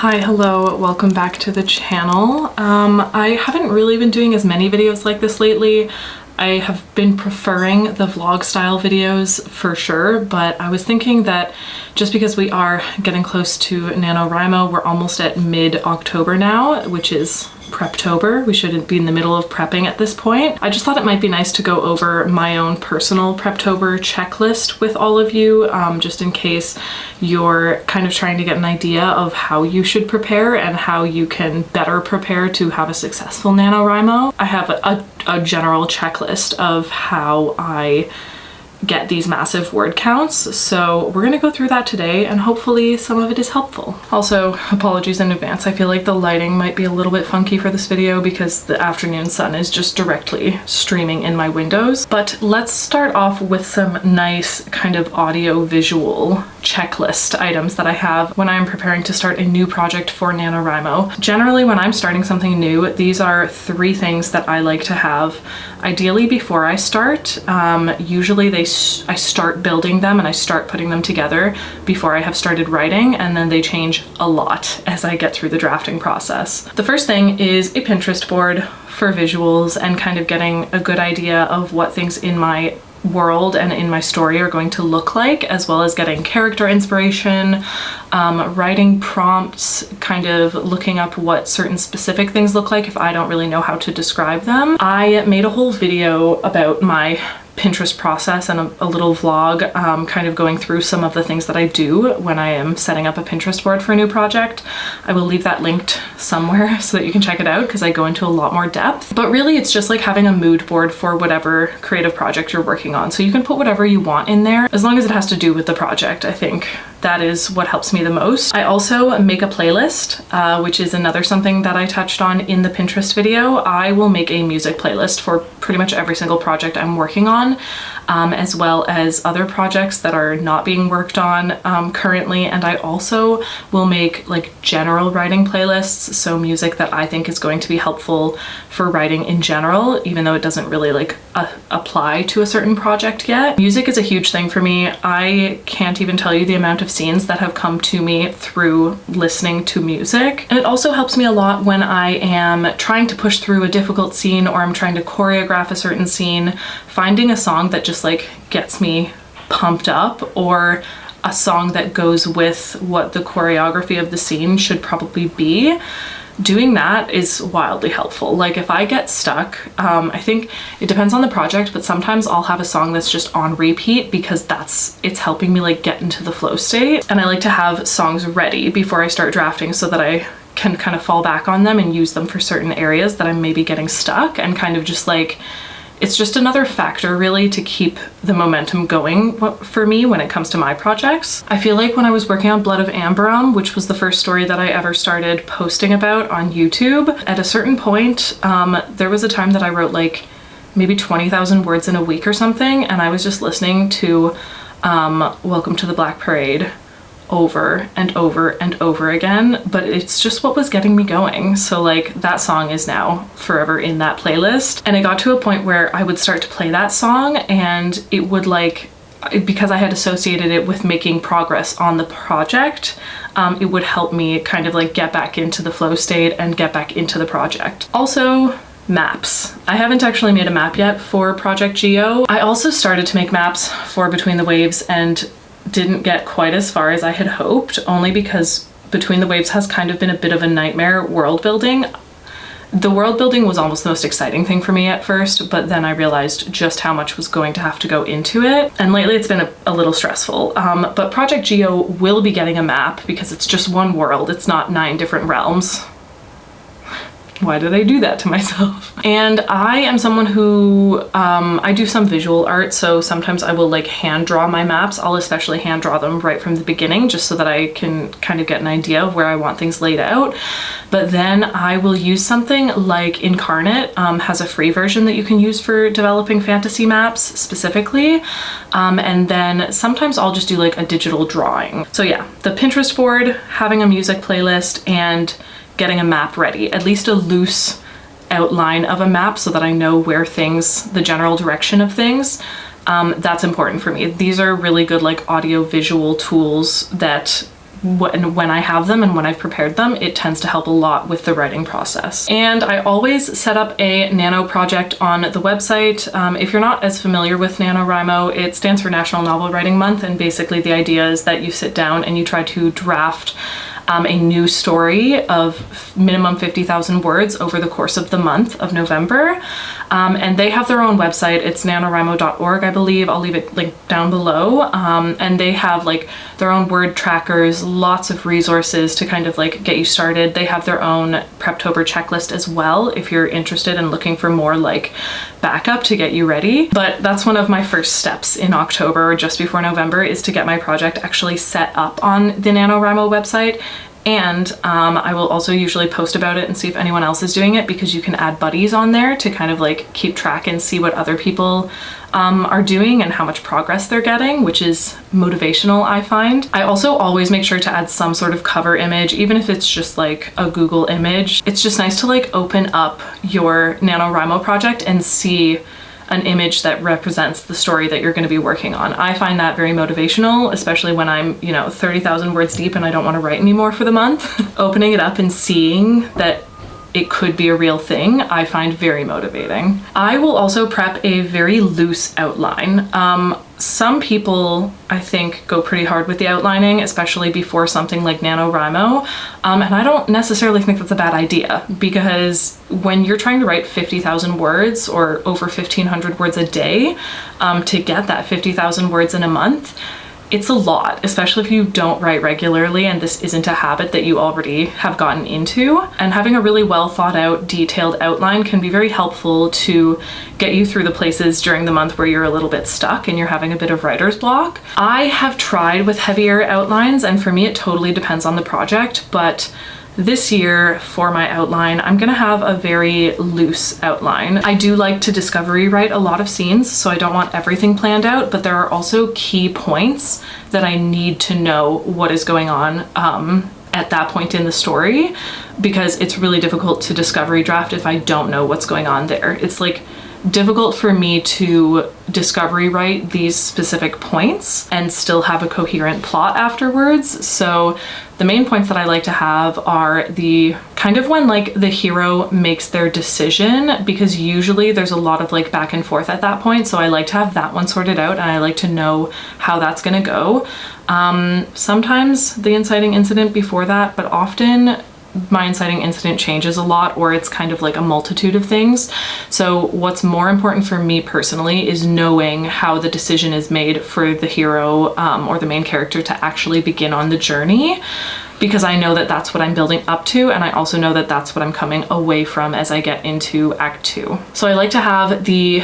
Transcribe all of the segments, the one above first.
Hi, hello, welcome back to the channel. I haven't really been doing as many videos like this lately. I have been preferring the vlog style videos for sure, but I was thinking that just because we are getting close to NaNoWriMo, we're almost at mid-October now, which is preptober. We shouldn't be in the middle of prepping at this point. I just thought it might be nice to go over my own personal preptober checklist with all of you, just in case you're kind of trying to get an idea of how you should prepare and how you can better prepare to have a successful NaNoWriMo. I have a general checklist of how I get these massive word counts, so we're gonna go through that today and hopefully some of it is helpful. Also, apologies in advance. I feel like the lighting might be a little bit funky for this video because the afternoon sun is just directly streaming in my windows. But let's start off with some nice kind of audio visual checklist items that I have when I'm preparing to start a new project for NaNoWriMo. Generally, when I'm starting something new, these are 3 things that I like to have ideally before I start. Usually I start building them and I start putting them together before I have started writing, and then they change a lot as I get through the drafting process. The first thing is a Pinterest board for visuals and kind of getting a good idea of what things in my world and in my story are going to look like, as well as getting character inspiration, writing prompts, kind of looking up what certain specific things look like if I don't really know how to describe them. I made a whole video about my Pinterest process and a little vlog kind of going through some of the things that I do when I am setting up a Pinterest board for a new project. I will leave that linked somewhere so that you can check it out because I go into a lot more depth. But really it's just like having a mood board for whatever creative project you're working on. So you can put whatever you want in there as long as it has to do with the project. I think that is what helps me the most. I also make a playlist, which is another something that I touched on in the Pinterest video. I will make a music playlist for pretty much every single project I'm working on, as well as other projects that are not being worked on currently. And I also will make like general writing playlists, so music that I think is going to be helpful for writing in general, even though it doesn't really like apply to a certain project yet. Music is a huge thing for me. I can't even tell you the amount of scenes that have come to me through listening to music. And it also helps me a lot when I am trying to push through a difficult scene or I'm trying to choreograph a certain scene. Finding a song that just like gets me pumped up, or a song that goes with what the choreography of the scene should probably be, doing that is wildly helpful. Like if I get stuck, I think it depends on the project, but sometimes I'll have a song that's just on repeat because it's helping me like get into the flow state. And I like to have songs ready before I start drafting so that I can kind of fall back on them and use them for certain areas that I'm maybe getting stuck, and kind of just like, it's just another factor really to keep the momentum going for me when it comes to my projects. I feel like when I was working on Blood of Amberum, which was the first story that I ever started posting about on YouTube, at a certain point, there was a time that I wrote like maybe 20,000 words in a week or something, and I was just listening to Welcome to the Black Parade over and over and over again, but it's just what was getting me going. So like that song is now forever in that playlist. And it got to a point where I would start to play that song and it would like, because I had associated it with making progress on the project, it would help me kind of like get back into the flow state and get back into the project. Also, maps. I haven't actually made a map yet for Project Geo. I also started to make maps for Between the Waves and didn't get quite as far as I had hoped, only because Between the Waves has kind of been a bit of a nightmare world building. The world building was almost the most exciting thing for me at first, but then I realized just how much was going to have to go into it. And lately it's been a little stressful. But Project Geo will be getting a map because it's just one world. It's not 9 different realms. Why did I do that to myself? And I am someone who, I do some visual art, so sometimes I will like hand draw my maps. I'll especially hand draw them right from the beginning just so that I can kind of get an idea of where I want things laid out. But then I will use something like Incarnate, has a free version that you can use for developing fantasy maps specifically. And then sometimes I'll just do like a digital drawing. So yeah, the Pinterest board, having a music playlist, and getting a map ready, at least a loose outline of a map so that I know where things, the general direction of things, that's important for me. These are really good like audio visual tools that when I have them and when I've prepared them, it tends to help a lot with the writing process. And I always set up a Nano project on the website. If you're not as familiar with NaNoWriMo, it stands for National Novel Writing Month, and basically the idea is that you sit down and you try to draft a new story of minimum 50,000 words over the course of the month of November. And they have their own website. It's nanowrimo.org, I believe. I'll leave it linked down below. And they have like their own word trackers, lots of resources to kind of like get you started. They have their own preptober checklist as well, if you're interested in looking for more like backup to get you ready. But that's one of my first steps in October, or just before November, is to get my project actually set up on the NaNoWriMo website. And I will also usually post about it and see if anyone else is doing it, because you can add buddies on there to kind of like keep track and see what other people are doing and how much progress they're getting, which is motivational, I find. I also always make sure to add some sort of cover image, even if it's just like a Google image. It's just nice to like open up your NaNoWriMo project and see an image that represents the story that you're going to be working on. I find that very motivational, especially when I'm, 30,000 words deep and I don't want to write anymore for the month. Opening it up and seeing that it could be a real thing, I find very motivating. I will also prep a very loose outline. Some people, I think, go pretty hard with the outlining, especially before something like NaNoWriMo. And I don't necessarily think that's a bad idea, because when you're trying to write 50,000 words or over 1,500 words a day, to get that 50,000 words in a month, it's a lot, especially if you don't write regularly and this isn't a habit that you already have gotten into. And having a really well thought out, detailed outline can be very helpful to get you through the places during the month where you're a little bit stuck and you're having a bit of writer's block. I have tried with heavier outlines, and for me it totally depends on the project, but this year for my outline, I'm gonna have a very loose outline. I do like to discovery write a lot of scenes, so I don't want everything planned out, but there are also key points that I need to know what is going on at that point in the story, because it's really difficult to discovery draft if I don't know what's going on there. It's like difficult for me to discovery write these specific points and still have a coherent plot afterwards. So the main points that I like to have are the kind of when like the hero makes their decision, because usually there's a lot of like back and forth at that point. So I like to have that one sorted out, and I like to know how that's gonna go. Sometimes the inciting incident before that, but often my inciting incident changes a lot, or it's kind of like a multitude of things. So what's more important for me personally is knowing how the decision is made for the hero or the main character to actually begin on the journey, because I know that that's what I'm building up to, and I also know that that's what I'm coming away from as I get into Act 2. So I like to have the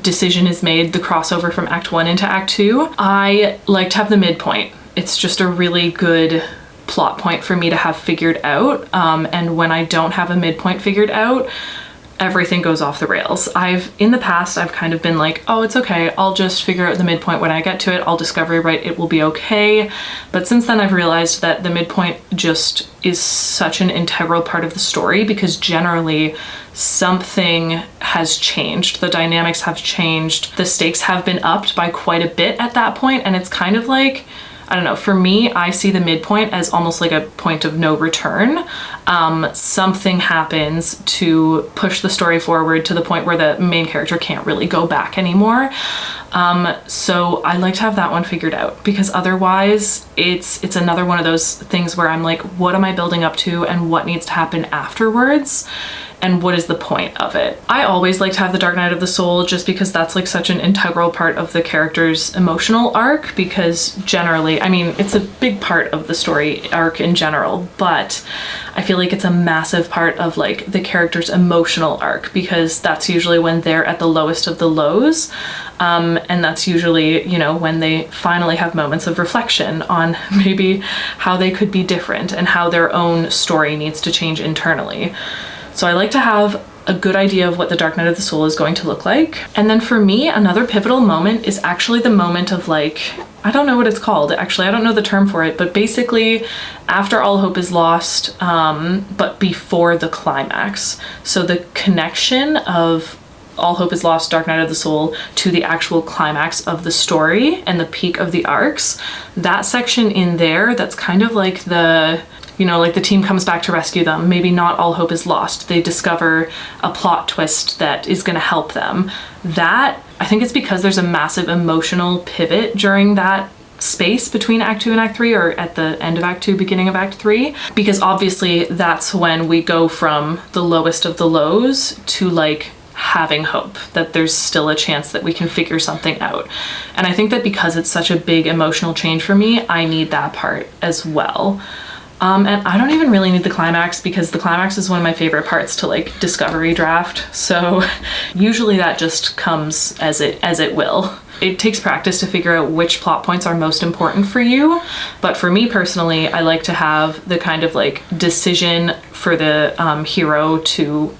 decision is made, the crossover from Act 1 into Act 2. I like to have the midpoint. It's just a really good plot point for me to have figured out, and when I don't have a midpoint figured out, everything goes off the rails. In the past I've kind of been like, oh, it's okay, I'll just figure out the midpoint when I get to it, I'll discovery write, it will be okay. But since then I've realized that the midpoint just is such an integral part of the story, because generally something has changed, the dynamics have changed, the stakes have been upped by quite a bit at that point, and it's kind of like, I don't know, for me, I see the midpoint as almost like a point of no return. Something happens to push the story forward to the point where the main character can't really go back anymore. So I like to have that one figured out, because otherwise it's another one of those things where I'm like, what am I building up to and what needs to happen afterwards? And what is the point of it? I always like to have the Dark Night of the Soul, just because that's like such an integral part of the character's emotional arc, because generally, I mean, it's a big part of the story arc in general, but I feel like it's a massive part of like the character's emotional arc, because that's usually when they're at the lowest of the lows. And that's usually, when they finally have moments of reflection on maybe how they could be different and how their own story needs to change internally. So I like to have a good idea of what the Dark Night of the Soul is going to look like. And then for me, another pivotal moment is actually the moment of like, I don't know what it's called. Actually, I don't know the term for it, but basically after all hope is lost, but before the climax. So the connection of All Hope Is Lost, Dark Night of the Soul, to the actual climax of the story and the peak of the arcs, that section in there, that's kind of like the, you know, like the team comes back to rescue them. Maybe not all hope is lost. They discover a plot twist that is going to help them. That, I think it's because there's a massive emotional pivot during that space between Act 2 and Act 3, or at the end of Act 2, beginning of Act 3, because obviously that's when we go from the lowest of the lows to like having hope that there's still a chance that we can figure something out. And I think that because it's such a big emotional change for me, I need that part as well. And I don't even really need the climax, because the climax is one of my favorite parts to like discovery draft. So usually that just comes as it will. It takes practice to figure out which plot points are most important for you. But for me personally, I like to have the kind of like decision for the hero to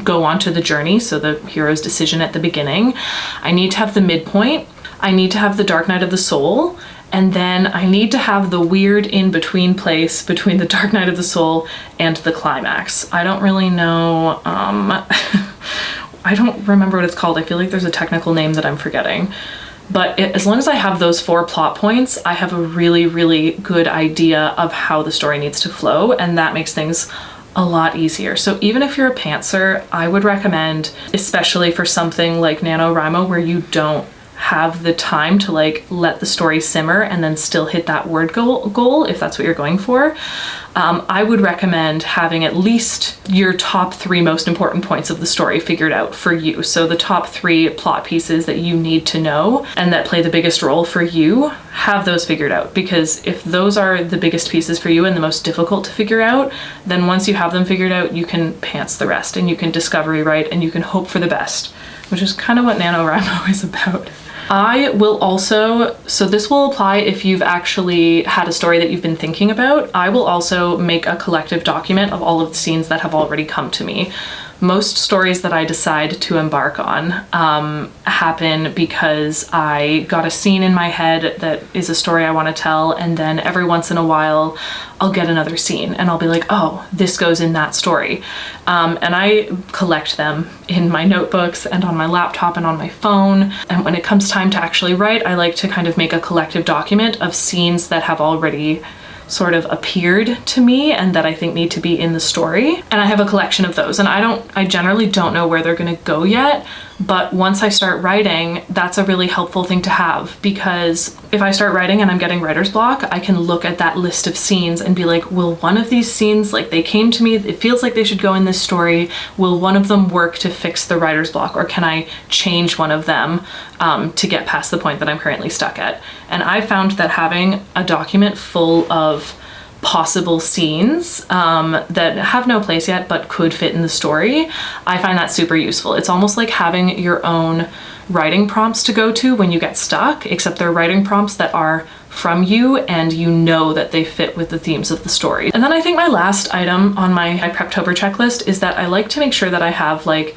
go on to the journey. So the hero's decision at the beginning. I need to have the midpoint. I need to have the Dark Night of the Soul. And then I need to have the weird in-between place between the Dark Night of the Soul and the climax. I don't really know, I don't remember what it's called. I feel like there's a technical name that I'm forgetting. But as long as I have those 4 plot points, I have a really, really good idea of how the story needs to flow, and that makes things a lot easier. So even if you're a pantser, I would recommend, especially for something like NaNoWriMo where you don't have the time to like let the story simmer and then still hit that word goal if that's what you're going for, I would recommend having at least your top 3 most important points of the story figured out for you. So the top 3 plot pieces that you need to know and that play the biggest role for you, have those figured out, because if those are the biggest pieces for you and the most difficult to figure out, then once you have them figured out, you can pants the rest and you can discovery write and you can hope for the best, which is kind of what NaNoWriMo is about. I will also, so this will apply if you've actually had a story that you've been thinking about. I will also make a collective document of all of the scenes that have already come to me. Most stories that I decide to embark on happen because I got a scene in my head that is a story I want to tell, and then every once in a while I'll get another scene and I'll be like, oh, this goes in that story. And I collect them in my notebooks and on my laptop and on my phone. And when it comes time to actually write, I like to kind of make a collective document of scenes that have already sort of appeared to me and that I think need to be in the story. And I have a collection of those, and I generally don't know where they're gonna go yet, but once I start writing, that's a really helpful thing to have, because if I start writing and I'm getting writer's block, I can look at that list of scenes and be like, will one of these scenes, like they came to me, it feels like they should go in this story, will one of them work to fix the writer's block, or can I change one of them to get past the point that I'm currently stuck at? And I found that having a document full of possible scenes that have no place yet but could fit in the story, I find that super useful. It's almost like having your own writing prompts to go to when you get stuck, except they're writing prompts that are from you and you know that they fit with the themes of the story. And then I think my last item on my preptober checklist is that I like to make sure that I have like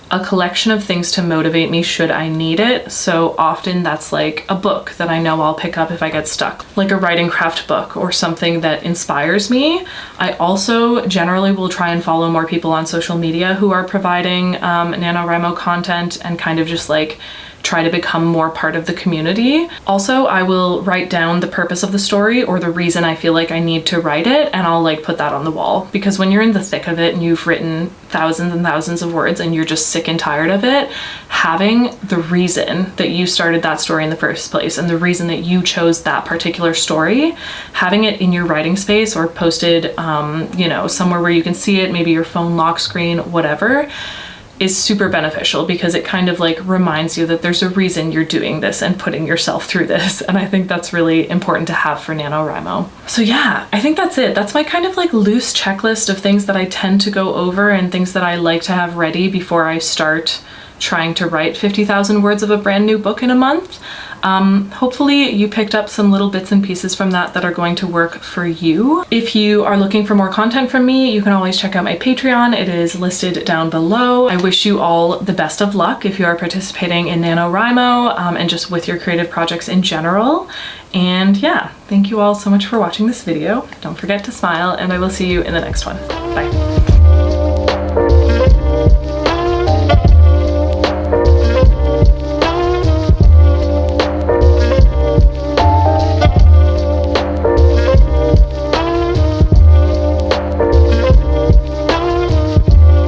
a collection of things to motivate me should I need it. So often that's like a book that I know I'll pick up if I get stuck, like a writing craft book or something that inspires me. I also generally will try and follow more people on social media who are providing NaNoWriMo content and kind of just like try to become more part of the community. Also, I will write down the purpose of the story or the reason I feel like I need to write it, and I'll like put that on the wall, because when you're in the thick of it and you've written thousands and thousands of words and you're just sick and tired of it, having the reason that you started that story in the first place and the reason that you chose that particular story, having it in your writing space or posted, you know, somewhere where you can see it, maybe your phone lock screen, whatever, is super beneficial, because it kind of like reminds you that there's a reason you're doing this and putting yourself through this. And I think that's really important to have for NaNoWriMo. So yeah, I think that's it. That's my kind of like loose checklist of things that I tend to go over and things that I like to have ready before I start trying to write 50,000 words of a brand new book in a month. Hopefully you picked up some little bits and pieces from that that are going to work for you. If you are looking for more content from me, you can always check out my Patreon. It is listed down below. I wish you all the best of luck if you are participating in NaNoWriMo and just with your creative projects in general. And yeah, thank you all so much for watching this video. Don't forget to smile, and I will see you in the next one. Bye.